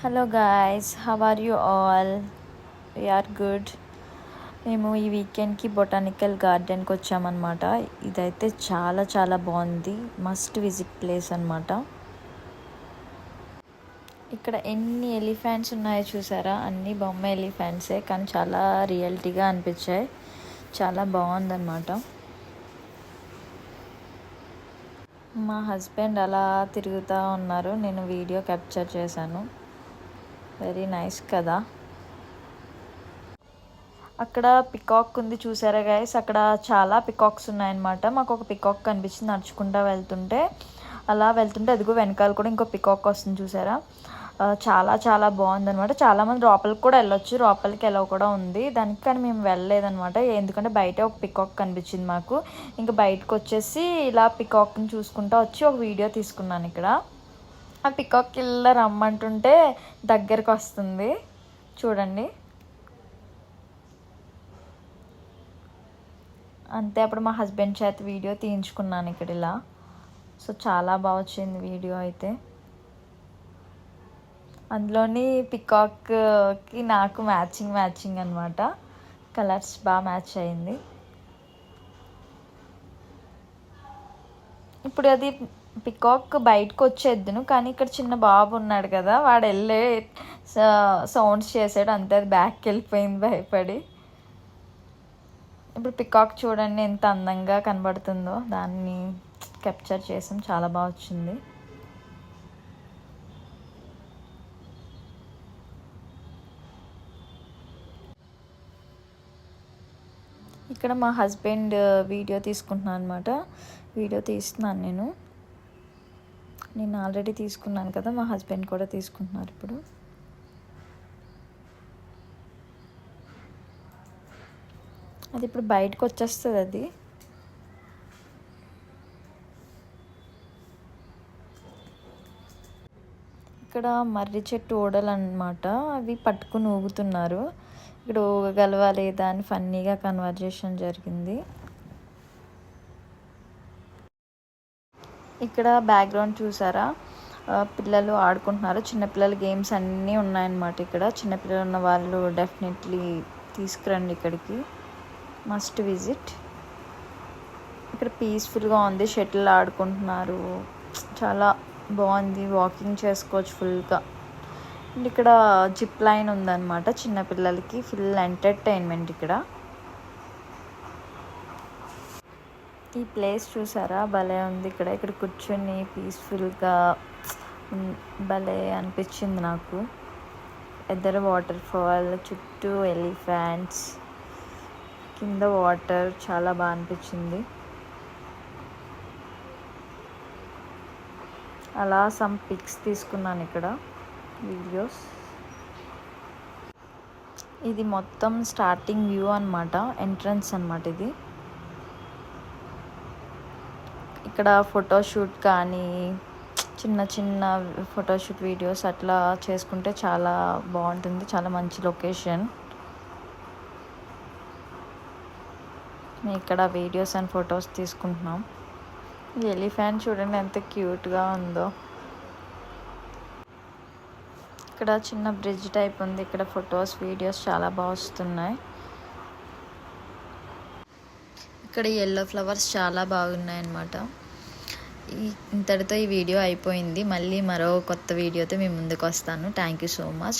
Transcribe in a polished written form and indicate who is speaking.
Speaker 1: Hello guys, how are you all? We're good. మేము ఈ వీకెండ్కి botanical గార్డెన్కి వచ్చామన్నమాట. ఇదైతే చాలా చాలా బాగుంది, మస్ట్ విజిట్ ప్లేస్ అనమాట. ఇక్కడ ఎన్ని ఎలిఫెంట్స్ ఉన్నాయో చూసారా? అన్ని బొమ్మ ఎలిఫెంట్సే, కానీ చాలా రియాలిటీగా అనిపించాయి. చాలా బాగుందన్నమాట. మా హస్బెండ్ అలా తిరుగుతూ ఉన్నారు, నేను వీడియో క్యాప్చర్ చేశాను. వెరీ నైస్ కదా. అక్కడ పికాక్ ఉంది చూసారా గైస్? అక్కడ చాలా పికాక్స్ ఉన్నాయన్నమాట. మాకు ఒక పికాక్ కనిపించింది నడుచుకుంటూ వెళ్తుంటే. అలా వెళ్తుంటే అదిగో వెనకాల కూడా ఇంకో పికాక్ వస్తుంది చూసారా? చాలా చాలా బాగుందనమాట. చాలామంది లోపలికి కూడా వెళ్ళొచ్చు, లోపలికి ఎలా కూడా ఉంది దానికి, కానీ మేము వెళ్ళలేదనమాట. ఎందుకంటే బయట ఒక పికాక్ కనిపించింది మాకు. ఇంకా బయటకు వచ్చేసి ఇలా పికాక్ని చూసుకుంటూ వచ్చి ఒక వీడియో తీసుకున్నాను. ఇక్కడ ఆ పికాక్ ఇలా రమ్మంటుంటే దగ్గరకు వస్తుంది చూడండి. అంతే, అప్పుడు మా హస్బెండ్ చేత వీడియో తీయించుకున్నాను ఇక్కడ ఇలా. సో చాలా బాగా వచ్చింది వీడియో అయితే. అందులోని పికాక్కి నాకు మ్యాచింగ్ అనమాట. కలర్స్ బాగా మ్యాచ్ అయింది. ఇప్పుడు అది పికాక్ బయటకు వచ్చేద్దును, కానీ ఇక్కడ చిన్న బాబు ఉన్నాడు కదా, వాడు వెళ్ళే సౌండ్స్ చేసాడు అంతే, అది బ్యాక్కి వెళ్ళిపోయింది భయపడి. ఇప్పుడు పికాక్ చూడండి ఎంత అందంగా కనబడుతుందో, దాన్ని క్యాప్చర్ చేసాం, చాలా బాగా వచ్చింది. ఇక్కడ మా హస్బెండ్ వీడియో తీసుకుంటున్నాను అనమాట. వీడియో తీస్తున్నాను నేను ఆల్రెడీ తీసుకున్నాను కదా, మా హస్బెండ్ కూడా తీసుకుంటున్నారు ఇప్పుడు. అది ఇప్పుడు బయటకు వచ్చేస్తుంది. అది ఇక్కడ మర్రి చెట్టు ఓడలు అన్నమాట, అవి పట్టుకుని ఊగుతున్నారు. ఇక్కడ ఊగగలవా లేదా అని ఫన్నీగా కన్వర్జేషన్ జరిగింది. ఇక్కడ బ్యాక్గ్రౌండ్ చూసారా? పిల్లలు ఆడుకుంటున్నారు, చిన్నపిల్లల గేమ్స్ అన్నీ ఉన్నాయన్నమాట. ఇక్కడ చిన్నపిల్లలు ఉన్న వాళ్ళు డెఫినెట్లీ తీసుకురండి ఇక్కడికి, మస్ట్ విజిట్. ఇక్కడ పీస్ఫుల్గా ఉంది, షటిల్ ఆడుకుంటున్నారు, చాలా బాగుంది, వాకింగ్ చేసుకోవచ్చు ఫుల్గా. అండ్ ఇక్కడ జిప్ లైన్ ఉందన్నమాట చిన్నపిల్లలకి, ఫుల్ ఎంటర్టైన్మెంట్ ఇక్కడ. ఈ ప్లేస్ చూసారా? భలే ఉంది. ఇక్కడ కూర్చొని పీస్ఫుల్గా భలే అనిపించింది నాకు. ఎద్దరు వాటర్ ఫాల్, చుట్టూ ఎలిఫెంట్స్, కింద వాటర్, చాలా బాగా అనిపించింది. అలా సమ్ పిక్స్ తీసుకున్నాను ఇక్కడ, వీడియోస్. ఇది మొత్తం స్టార్టింగ్ వ్యూ అనమాట, ఎంట్రన్స్ అనమాట ఇది. ఇక్కడ ఫోటోషూట్ కానీ చిన్న చిన్న ఫోటోషూట్ వీడియోస్ అట్లా చేసుకుంటే చాలా బాగుంటుంది, చాలా మంచి లొకేషన్. మేము ఇక్కడ వీడియోస్ అండ్ ఫొటోస్ తీసుకుంటున్నాం. ఈ ఎలిఫెంట్ చూడండి ఎంత క్యూట్గా ఉందో. ఇక్కడ చిన్న బ్రిడ్జ్ టైప్ ఉంది, ఇక్కడ ఫొటోస్ వీడియోస్ చాలా బాగా వస్తున్నాయి. ఇక్కడ ఎల్లో ఫ్లవర్స్ చాలా బాగున్నాయి అన్నమాట. ఇంతటితో ఈ వీడియో అయిపోయింది. మళ్ళీ మరో కొత్త వీడియోతో మీ ముందుకు వస్తాను. Thank you so much.